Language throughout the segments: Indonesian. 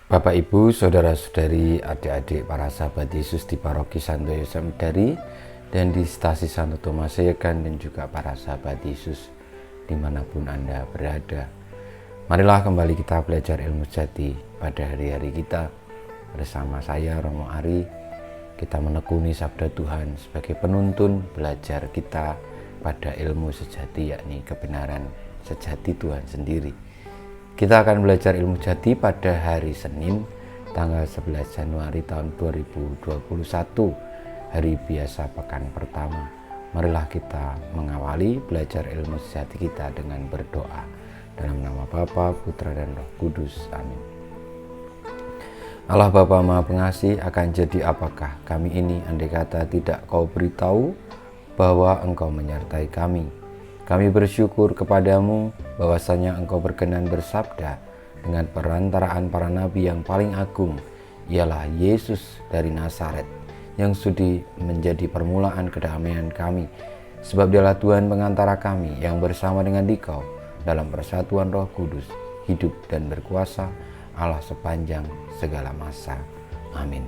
Bapak, Ibu, Saudara-saudari, adik-adik para sahabat Yesus di Paroki Santo Yosef Medari dan di Stasi Santo Tomas Yegan, dan juga para sahabat Yesus dimanapun Anda berada. Marilah kembali kita belajar ilmu sejati pada hari-hari kita. Bersama saya Romo Ari, kita menekuni sabda Tuhan sebagai penuntun belajar kita pada ilmu sejati, yakni kebenaran sejati Tuhan sendiri. Kita akan belajar ilmu sejati pada hari Senin, tanggal 11 Januari tahun 2021, hari biasa pekan pertama. Marilah kita mengawali belajar ilmu sejati kita dengan berdoa. Dalam nama Bapa, Putra, dan Roh Kudus. Amin. Allah Bapa Maha Pengasih, akan jadi apakah kami ini andai kata tidak Kau beritahu bahwa Engkau menyertai kami. Kami bersyukur kepadamu bahwasanya Engkau berkenan bersabda dengan perantaraan para nabi yang paling agung, ialah Yesus dari Nazaret, yang sudi menjadi permulaan kedamaian kami. Sebab Dialah Tuhan pengantara kami yang bersama dengan Dikau dalam persatuan Roh Kudus, hidup dan berkuasa Allah sepanjang segala masa. Amin.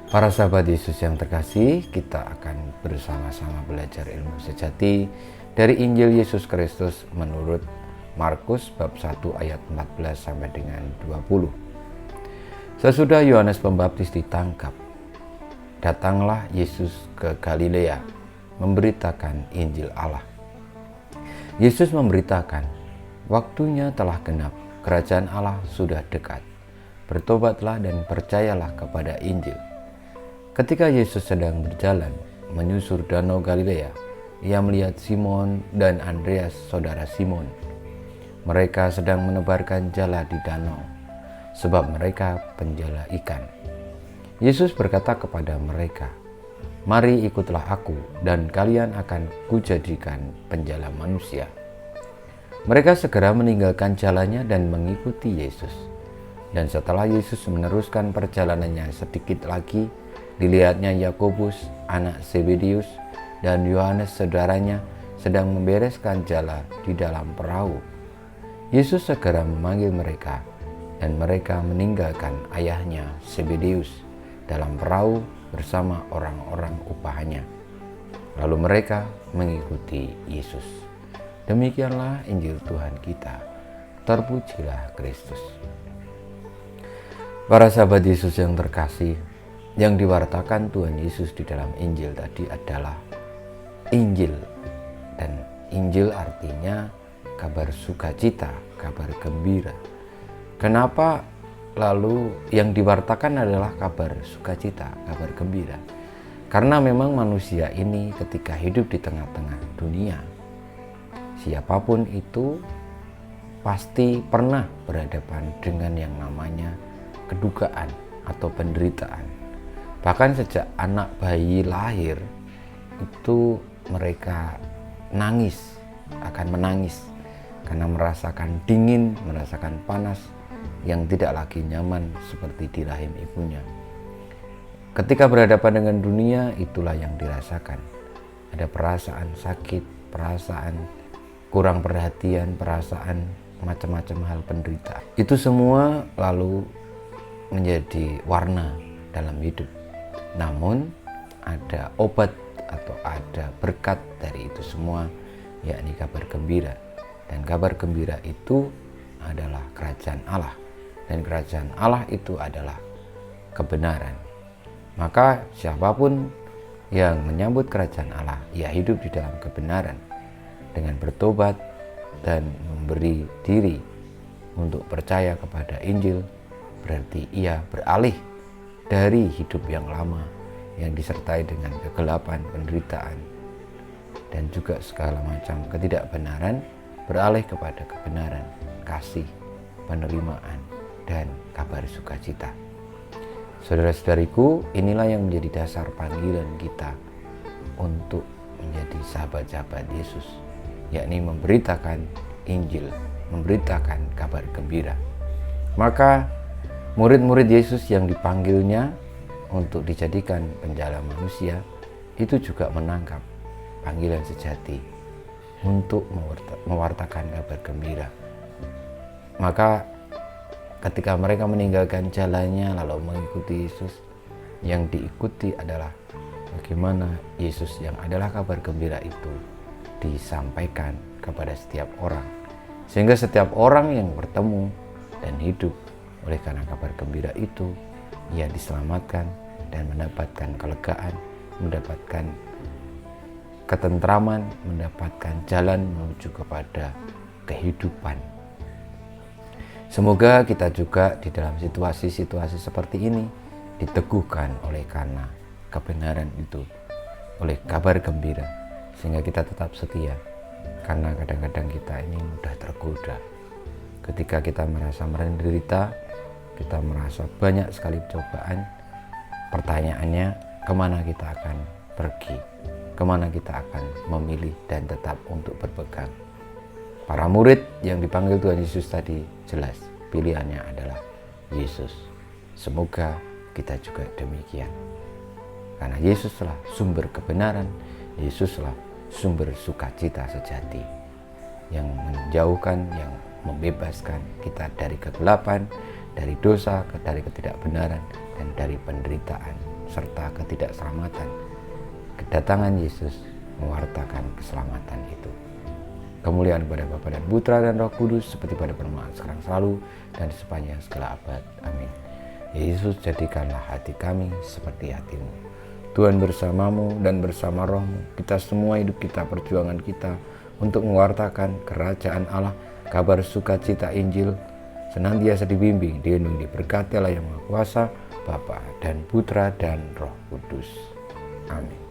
Para sahabat Yesus yang terkasih, kita akan bersama-sama belajar ilmu sejati dari Injil Yesus Kristus menurut Markus bab 1 ayat 14 sampai dengan 20. Sesudah Yohanes Pembaptis ditangkap, datanglah Yesus ke Galilea memberitakan Injil Allah. Yesus memberitakan, waktunya telah genap, kerajaan Allah sudah dekat. Bertobatlah dan percayalah kepada Injil. Ketika Yesus sedang berjalan menyusur danau Galilea, Ia melihat Simon dan Andreas, saudara Simon. Mereka sedang menebarkan jala di danau, sebab mereka penjala ikan. Yesus berkata kepada mereka, "Mari ikutlah aku, dan kalian akan kujadikan penjala manusia." Mereka segera meninggalkan jalannya dan mengikuti Yesus. Dan setelah Yesus meneruskan perjalanannya sedikit lagi, dilihatnya Yakobus, anak Zebedeus, dan Yohanes saudaranya sedang membereskan jala di dalam perahu. Yesus segera memanggil mereka, dan mereka meninggalkan ayahnya Zebedeus dalam perahu bersama orang-orang upahnya. Lalu mereka mengikuti Yesus. Demikianlah Injil Tuhan kita. Terpujilah Kristus. Para sahabat Yesus yang terkasih, yang diwartakan Tuhan Yesus di dalam Injil tadi adalah Injil, dan Injil artinya kabar sukacita, kabar gembira. Kenapa lalu yang diwartakan adalah kabar sukacita, kabar gembira? Karena memang manusia ini ketika hidup di tengah-tengah dunia, siapapun itu pasti pernah berhadapan dengan yang namanya kedukaan atau penderitaan. Bahkan sejak anak bayi lahir itu mereka akan menangis karena merasakan dingin, merasakan panas yang tidak lagi nyaman seperti di rahim ibunya. Ketika berhadapan dengan dunia, itulah yang dirasakan. Ada perasaan sakit, perasaan kurang perhatian, perasaan macam-macam hal penderitaan. Itu semua lalu menjadi warna dalam hidup. Namun ada obat atau ada berkat dari itu semua, yakni kabar gembira. Dan kabar gembira itu adalah kerajaan Allah, dan kerajaan Allah itu adalah kebenaran. Maka siapapun yang menyambut kerajaan Allah, ia hidup di dalam kebenaran dengan bertobat dan memberi diri untuk percaya kepada Injil. Berarti ia beralih dari hidup yang lama yang disertai dengan kegelapan, penderitaan, dan juga segala macam ketidakbenaran, beralih kepada kebenaran, kasih, penerimaan, dan kabar sukacita. Saudara-saudariku, inilah yang menjadi dasar panggilan kita untuk menjadi sahabat-sahabat Yesus, yakni memberitakan Injil, memberitakan kabar gembira. Maka murid-murid Yesus yang dipanggilnya untuk dijadikan penjala manusia itu juga menangkap panggilan sejati untuk mewartakan kabar gembira. Maka ketika mereka meninggalkan jalannya lalu mengikuti Yesus, yang diikuti adalah bagaimana Yesus yang adalah kabar gembira itu disampaikan kepada setiap orang, sehingga setiap orang yang bertemu dan hidup oleh karena kabar gembira itu, ia diselamatkan dan mendapatkan kelegaan, mendapatkan ketentraman, mendapatkan jalan menuju kepada kehidupan. Semoga kita juga di dalam situasi-situasi seperti ini diteguhkan oleh karena kebenaran itu, oleh kabar gembira, sehingga kita tetap setia. Karena kadang-kadang kita ini mudah tergoda. Ketika kita merasa menderita, kita merasa banyak sekali cobaan, pertanyaannya kemana kita akan pergi, kemana kita akan memilih dan tetap untuk berpegang. Para murid yang dipanggil Tuhan Yesus tadi jelas pilihannya adalah Yesus. Semoga kita juga demikian. Karena Yesuslah sumber kebenaran, Yesuslah sumber sukacita sejati yang menjauhkan, yang membebaskan kita dari kegelapan, dari dosa, dari ketidakbenaran, dan dari penderitaan serta ketidakselamatan. Kedatangan Yesus mewartakan keselamatan itu. Kemuliaan kepada Bapa dan Putra dan Roh Kudus seperti pada permulaan sekarang selalu dan sepanjang segala abad. Amin. Yesus, jadikanlah hati kami seperti hati-Mu. Tuhan bersamamu dan bersama rohmu. Kita semua hidup kita, perjuangan kita untuk mewartakan kerajaan Allah, kabar sukacita Injil, senantiasa dibimbing, dilindungi, diberkati Allah yang Maha Kuasa, Bapa dan Putra dan Roh Kudus. Amin.